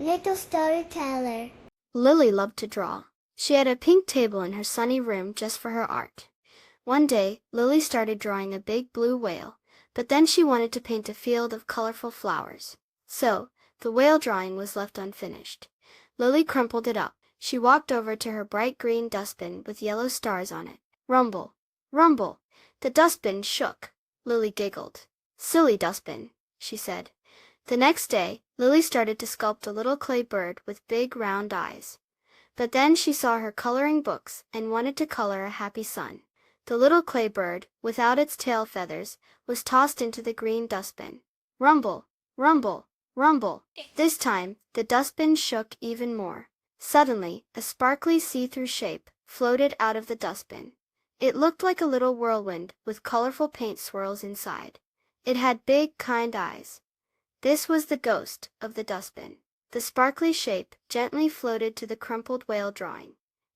Little storyteller. Lily loved to draw. She had a pink table in her sunny room just for her art. One day, Lily started drawing a big blue whale, but then she wanted to paint a field of colorful flowers. So, the whale drawing was left unfinished. Lily crumpled it up. She walked over to her bright green dustbin with yellow stars on it. Rumble, rumble. The dustbin shook. Lily giggled. Silly dustbin, she said. The next day, Lily started to sculpt a little clay bird with big round eyes. But then she saw her coloring books and wanted to color a happy sun. The little clay bird, without its tail feathers, was tossed into the green dustbin. Rumble, rumble, rumble. This time, the dustbin shook even more. Suddenly, a sparkly see-through shape floated out of the dustbin. It looked like a little whirlwind with colorful paint swirls inside. It had big, kind eyes. This was the ghost of the dustbin. The sparkly shape gently floated to the crumpled whale drawing.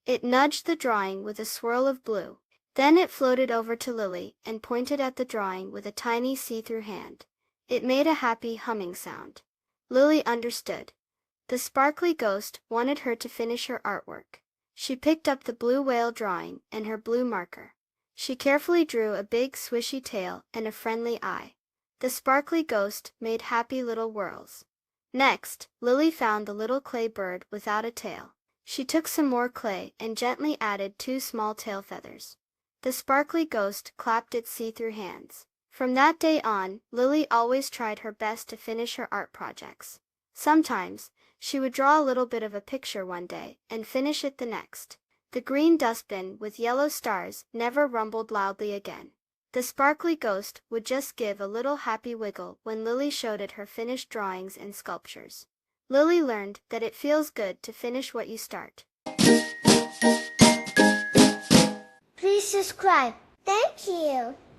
It nudged the drawing with a swirl of blue. Then it floated over to Lily and pointed at the drawing with a tiny see-through hand. It made a happy humming sound. Lily understood. The sparkly ghost wanted her to finish her artwork. She picked up the blue whale drawing and her blue marker. She carefully drew a big swishy tail and a friendly eye. The sparkly ghost made happy little whirls. Next, Lily found the little clay bird without a tail. She took some more clay and gently added 2 small tail feathers. The sparkly ghost clapped its see-through hands. From that day on, Lily always tried her best to finish her art projects. Sometimes, she would draw a little bit of a picture one day and finish it the next. The green dustbin with yellow stars never rumbled loudly again. The sparkly ghost would just give a little happy wiggle when Lily showed it her finished drawings and sculptures. Lily learned that it feels good to finish what you start. Please subscribe. Thank you.